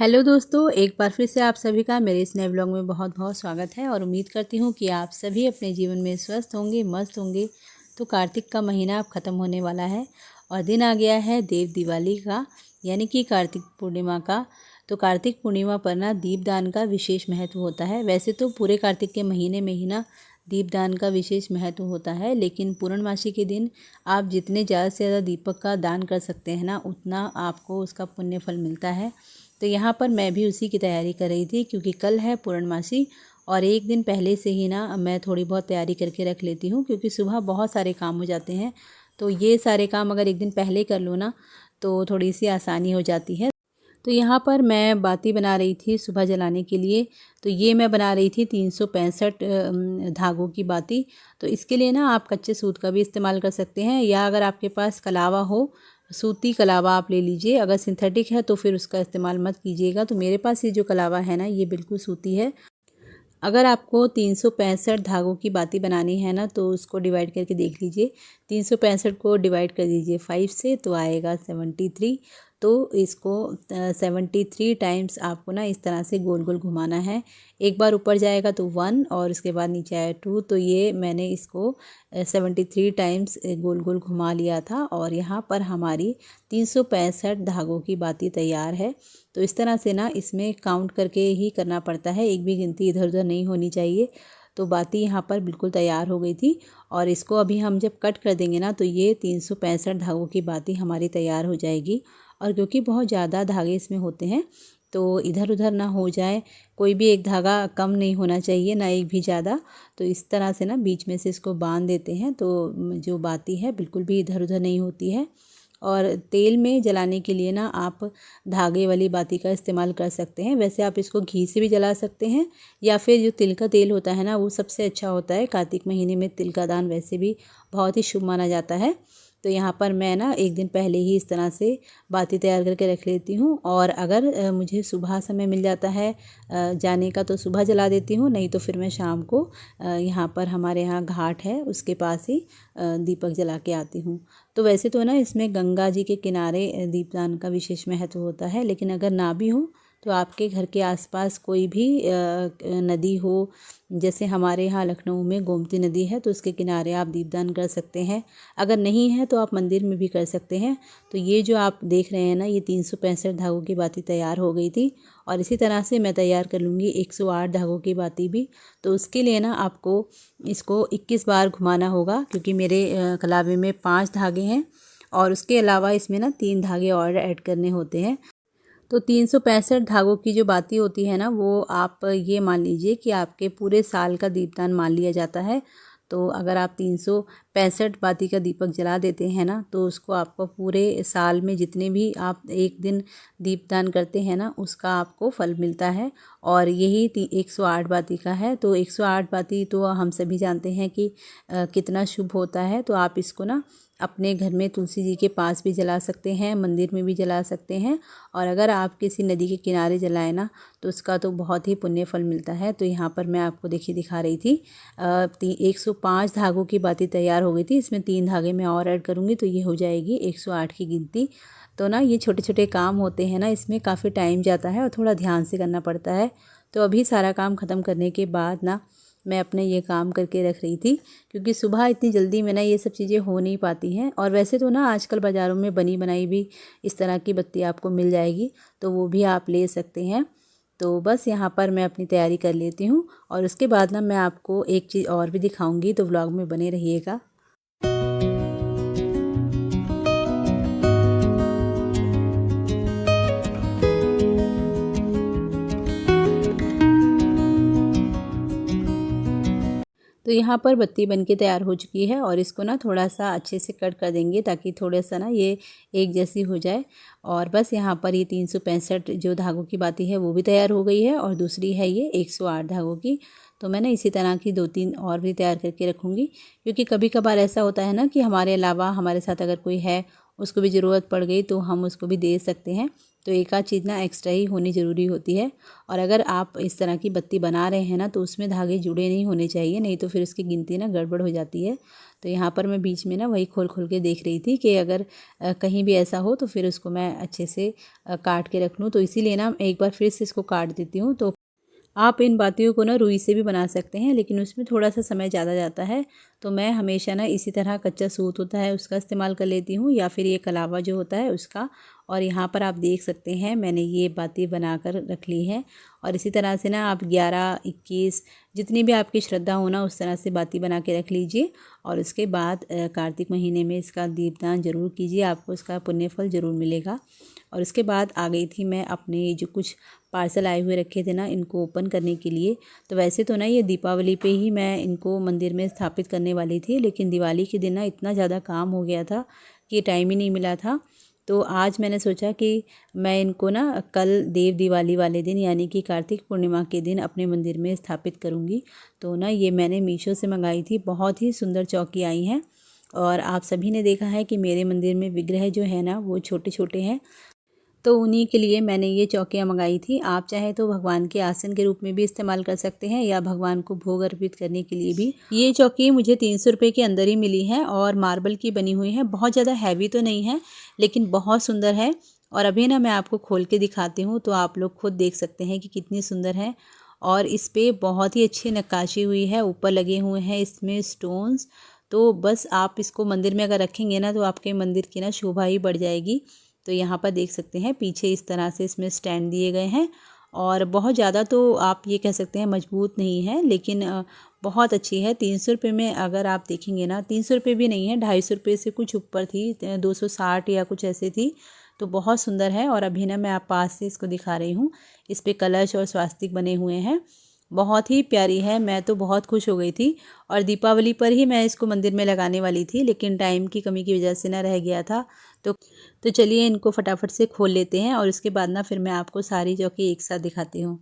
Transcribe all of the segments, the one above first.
Hello दोस्तों, एक बार फिर से आप सभी का मेरे इस नए ब्लॉग में बहुत बहुत स्वागत है और उम्मीद करती हूँ कि आप सभी अपने जीवन में स्वस्थ होंगे, मस्त होंगे। तो कार्तिक का महीना अब ख़त्म होने वाला है और दिन आ गया है देव दिवाली का, यानी कि कार्तिक पूर्णिमा का। तो कार्तिक पूर्णिमा पर ना दीपदान का विशेष महत्व होता है। वैसे तो पूरे कार्तिक के महीने में ही ना दीपदान का विशेष महत्व होता है, लेकिन पूर्णमासी के दिन आप जितने ज़्यादा से ज़्यादा दीपक का दान कर सकते हैं ना, उतना आपको उसका पुण्य फल मिलता है। तो यहाँ पर मैं भी उसी की तैयारी कर रही थी, क्योंकि कल है पूर्णमासी और एक दिन पहले से ही ना मैं थोड़ी बहुत तैयारी करके रख लेती हूँ, क्योंकि सुबह बहुत सारे काम हो जाते हैं। तो ये सारे काम अगर एक दिन पहले कर लो ना, तो थोड़ी सी आसानी हो जाती है। तो यहाँ पर मैं बाती बना रही थी सुबह जलाने के लिए। तो ये मैं बना रही थी 365 धागों की बाती। तो इसके लिए ना आप कच्चे सूत का भी इस्तेमाल कर सकते हैं, या अगर आपके पास कलावा हो, सूती कलावा आप ले लीजिए। अगर सिंथेटिक है तो फिर उसका इस्तेमाल मत कीजिएगा। तो मेरे पास ये जो कलावा है ना, ये बिल्कुल सूती है। अगर आपको 365 धागों की बाती बनानी है ना, तो उसको डिवाइड करके देख लीजिए। 365 को डिवाइड कर दीजिए 5 से, तो आएगा 73। तो इसको 73 टाइम्स आपको ना इस तरह से गोल गोल घुमाना है। एक बार ऊपर जाएगा तो 1 और उसके बाद नीचे आया 2। तो ये मैंने इसको 73 टाइम्स गोल गोल घुमा लिया था और यहाँ पर हमारी 365 धागों की बाती तैयार है। तो इस तरह से ना इसमें काउंट करके ही करना पड़ता है, एक भी गिनती इधर उधर नहीं होनी चाहिए। तो बाती यहाँ पर बिल्कुल तैयार हो गई थी और इसको अभी हम जब कट कर देंगे ना, तो ये 365 धागों की बाती हमारी तैयार हो जाएगी। और क्योंकि बहुत ज़्यादा धागे इसमें होते हैं, तो इधर उधर ना हो जाए, कोई भी एक धागा कम नहीं होना चाहिए, ना एक भी ज़्यादा। तो इस तरह से ना बीच में से इसको बांध देते हैं, तो जो बाती है बिल्कुल भी इधर उधर नहीं होती है। और तेल में जलाने के लिए ना आप धागे वाली बाती का इस्तेमाल कर सकते हैं। वैसे आप इसको घी से भी जला सकते हैं, या फिर जो तिल का तेल होता है ना, वो सबसे अच्छा होता है। कार्तिक महीने में तिल का दान वैसे भी बहुत ही शुभ माना जाता है। तो यहाँ पर मैं ना एक दिन पहले ही इस तरह से बाती तैयार करके रख लेती हूँ। और अगर मुझे सुबह समय मिल जाता है जाने का, तो सुबह जला देती हूँ, नहीं तो फिर मैं शाम को यहाँ पर हमारे यहाँ घाट है उसके पास ही दीपक जला के आती हूँ। तो वैसे तो ना इसमें गंगा जी के किनारे दीपदान का विशेष महत्व होता है, लेकिन अगर ना भी हो तो आपके घर के आसपास कोई भी नदी हो, जैसे हमारे यहाँ लखनऊ में गोमती नदी है, तो उसके किनारे आप दीपदान कर सकते हैं। अगर नहीं है तो आप मंदिर में भी कर सकते हैं। तो ये जो आप देख रहे हैं ना, ये 365 धागों की बाती तैयार हो गई थी और इसी तरह से मैं तैयार कर लूँगी 108 धागों की बाती भी। तो उसके लिए ना आपको इसको 21 बार घुमाना होगा, क्योंकि मेरे कलावे में 5 धागे हैं और उसके अलावा इसमें ना 3 धागे और ऐड करने होते हैं। तो 365 धागों की जो बाती होती है ना, वो आप ये मान लीजिए कि आपके पूरे साल का दीपदान मान लिया जाता है। तो अगर आप 365 बाती का दीपक जला देते हैं ना, तो उसको आपको पूरे साल में जितने भी आप एक दिन दीपदान करते हैं ना, उसका आपको फल मिलता है। और यही 108 बाती का है। तो 108 बाती तो हम सभी जानते हैं कि कितना शुभ होता है। तो आप इसको ना अपने घर में तुलसी जी के पास भी जला सकते हैं, मंदिर में भी जला सकते हैं। और अगर आप किसी नदी के किनारे जलाएं ना, तो उसका तो बहुत ही पुण्य फल मिलता है। तो यहाँ पर मैं आपको देखिए दिखा रही थी 105 धागों की बाती तैयार हो गई थी। इसमें 3 धागे मैं और ऐड करूँगी, तो ये हो जाएगी 108 की गिनती। तो ना ये छोटे छोटे काम होते हैं ना, इसमें काफ़ी टाइम जाता है और थोड़ा ध्यान से करना पड़ता है। तो अभी सारा काम ख़त्म करने के बाद ना मैं अपने ये काम करके रख रही थी, क्योंकि सुबह इतनी जल्दी में ना ये सब चीज़ें हो नहीं पाती हैं। और वैसे तो ना आजकल बाज़ारों में बनी बनाई भी इस तरह की बत्ती आपको मिल जाएगी, तो वो भी आप ले सकते हैं। तो बस यहाँ पर मैं अपनी तैयारी कर लेती हूँ और उसके बाद ना मैं आपको एक चीज़ और भी दिखाऊंगी, तो व्लॉग में बने रहिएगा। तो यहाँ पर बत्ती बनके तैयार हो चुकी है और इसको ना थोड़ा सा अच्छे से कट कर देंगे, ताकि थोड़ा सा ना ये एक जैसी हो जाए। और बस यहाँ पर ये 365 जो धागों की बाती है वो भी तैयार हो गई है और दूसरी है ये 108 धागों की। तो मैं ना इसी तरह की 2-3 और भी तैयार करके रखूँगी, क्योंकि कभी कभार ऐसा होता है ना कि हमारे अलावा हमारे साथ अगर कोई है उसको भी ज़रूरत पड़ गई तो हम उसको भी दे सकते हैं। तो एक आध चीज़ ना एक्स्ट्रा ही होनी ज़रूरी होती है। और अगर आप इस तरह की बत्ती बना रहे हैं ना तो उसमें धागे जुड़े नहीं होने चाहिए, नहीं तो फिर उसकी गिनती ना गड़बड़ हो जाती है। तो यहाँ पर मैं बीच में ना वही खोल खोल के देख रही थी कि अगर कहीं भी ऐसा हो तो फिर उसको मैं अच्छे से काट के रख लूँ। तो इसीलिए ना एक बार फिर से इसको काट देती हूँ। तो आप इन बातियों को ना रुई से भी बना सकते हैं, लेकिन उसमें थोड़ा सा समय ज़्यादा जाता है। तो मैं हमेशा ना इसी तरह कच्चा सूत होता है उसका इस्तेमाल कर लेती हूँ, या फिर ये कलावा जो होता है उसका। और यहाँ पर आप देख सकते हैं मैंने ये बातें बना कर रख ली हैं। और इसी तरह से ना आप 11, 21 जितनी भी आपकी श्रद्धा हो ना उस तरह से बातें बना के रख लीजिए। और उसके बाद कार्तिक महीने में इसका दीपदान ज़रूर कीजिए, आपको इसका पुण्य फल ज़रूर मिलेगा। और उसके बाद आ गई थी मैं अपने जो कुछ पार्सल आए हुए रखे थे ना इनको ओपन करने के लिए। तो वैसे तो ना ये दीपावली पे ही मैं इनको मंदिर में स्थापित करने वाली थी, लेकिन दिवाली के दिन ना इतना ज़्यादा काम हो गया था कि टाइम ही नहीं मिला था। तो आज मैंने सोचा कि मैं इनको ना कल देव दिवाली वाले दिन यानी कि कार्तिक पूर्णिमा के दिन अपने मंदिर में स्थापित करूँगी। तो ना ये मैंने मीशो से मंगाई थी, बहुत ही सुंदर चौकी आई हैं। और आप सभी ने देखा है कि मेरे मंदिर में विग्रह जो है ना वो छोटे छोटे हैं, तो उन्हीं के लिए मैंने ये चौकियाँ मंगाई थी। आप चाहे तो भगवान के आसन के रूप में भी इस्तेमाल कर सकते हैं, या भगवान को भोग अर्पित करने के लिए भी। ये चौकी मुझे 300 रुपये के अंदर ही मिली है और मार्बल की बनी हुई है। बहुत ज़्यादा हैवी तो नहीं है, लेकिन बहुत सुंदर है। और अभी ना मैं आपको खोल के दिखाती हूँ तो आप लोग खुद देख सकते हैं कि कितनी सुंदर है। और इस पर बहुत ही अच्छी नक्काशी हुई है, ऊपर लगे हुए हैं इसमें स्टोन्स। तो बस आप इसको मंदिर में अगर रखेंगे ना तो आपके मंदिर की ना शोभा ही बढ़ जाएगी। तो यहाँ पर देख सकते हैं पीछे इस तरह से इसमें स्टैंड दिए गए हैं। और बहुत ज़्यादा तो आप ये कह सकते हैं मजबूत नहीं है, लेकिन बहुत अच्छी है। 300 रुपये में अगर आप देखेंगे ना, 300 रुपये भी नहीं है, 250 रुपये से कुछ ऊपर थी, 260 या कुछ ऐसे थी। तो बहुत सुंदर है। और अभी ना मैं आप पास से इसको दिखा रही हूँ। इस पर कलश और स्वास्तिक बने हुए हैं, बहुत ही प्यारी है। मैं तो बहुत खुश हो गई थी। और दीपावली पर ही मैं इसको मंदिर में लगाने वाली थी, लेकिन टाइम की कमी की वजह से ना रह गया था। तो चलिए इनको फटाफट से खोल लेते हैं और उसके बाद ना फिर मैं आपको सारी चौकी एक साथ दिखाती हूँ।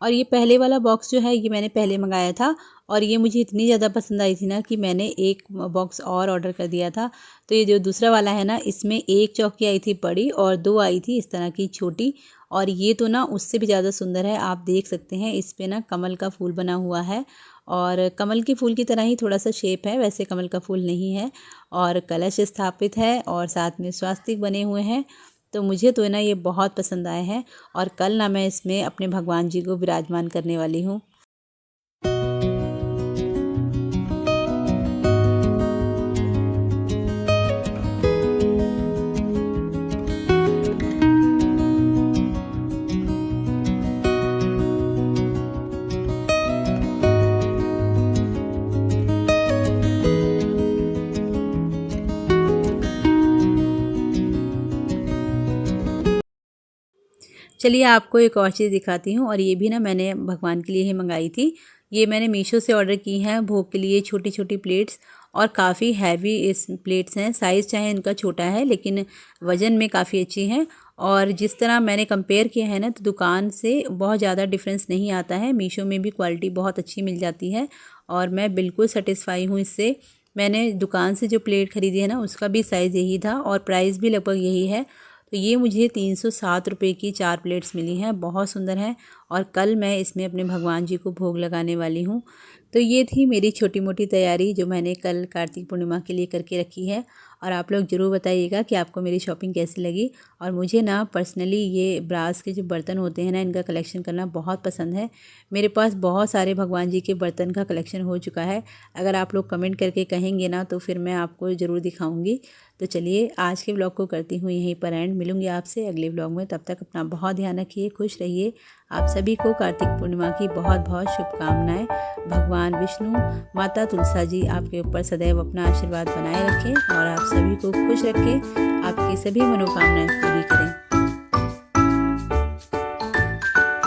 और ये पहले वाला बॉक्स जो है ये मैंने पहले मंगाया था, और ये मुझे इतनी ज़्यादा पसंद आई थी ना कि मैंने एक बॉक्स और ऑर्डर कर दिया था। तो ये जो दूसरा वाला है ना इसमें एक चौकी आई थी बड़ी और 2 आई थी इस तरह की छोटी। और ये तो ना उससे भी ज़्यादा सुंदर है। आप देख सकते हैं इस पे ना कमल का फूल बना हुआ है, और कमल के फूल की तरह ही थोड़ा सा शेप है, वैसे कमल का फूल नहीं है। और कलश स्थापित है और साथ में स्वास्तिक बने हुए हैं। तो मुझे तो ना ये बहुत पसंद आए हैं। और कल ना मैं इसमें अपने भगवान जी को विराजमान करने वाली हूँ। चलिए आपको एक और चीज़ दिखाती हूँ, और ये भी ना मैंने भगवान के लिए ही मंगाई थी। ये मैंने मीशो से ऑर्डर की हैं भोग के लिए छोटी छोटी प्लेट्स, और काफ़ी हैवी इस प्लेट्स हैं। साइज़ चाहे इनका छोटा है लेकिन वज़न में काफ़ी अच्छी हैं। और जिस तरह मैंने कंपेयर किया है ना तो दुकान से बहुत ज़्यादा डिफरेंस नहीं आता है। मीशो में भी क्वालिटी बहुत अच्छी मिल जाती है और मैं बिल्कुल सेटिस्फाई हूँ इससे। मैंने दुकान से जो प्लेट ख़रीदी है ना उसका भी साइज़ यही था और प्राइस भी लगभग यही है। तो ये मुझे 307 रुपये की 4 प्लेट्स मिली हैं, बहुत सुंदर हैं। और कल मैं इसमें अपने भगवान जी को भोग लगाने वाली हूँ। तो ये थी मेरी छोटी मोटी तैयारी जो मैंने कल कार्तिक पूर्णिमा के लिए करके रखी है। और आप लोग ज़रूर बताइएगा कि आपको मेरी शॉपिंग कैसी लगी। और मुझे ना पर्सनली ये ब्रास के जो बर्तन होते हैं ना इनका कलेक्शन करना बहुत पसंद है। मेरे पास बहुत सारे भगवान जी के बर्तन का कलेक्शन हो चुका है। अगर आप लोग कमेंट करके कहेंगे ना तो फिर मैं आपको ज़रूर दिखाऊंगी। तो चलिए आज के ब्लॉग को करती हूँ यहीं पर एंड। मिलूंगी आपसे अगले ब्लॉग में, तब तक अपना बहुत ध्यान रखिए, खुश रहिए। आप सभी को कार्तिक पूर्णिमा की बहुत बहुत शुभकामनाएं। भगवान विष्णु, माता तुलसा जी आपके ऊपर सदैव अपना आशीर्वाद बनाए रखें और आप सभी को खुश रखें, आपकी सभी मनोकामनाएं पूरी करें।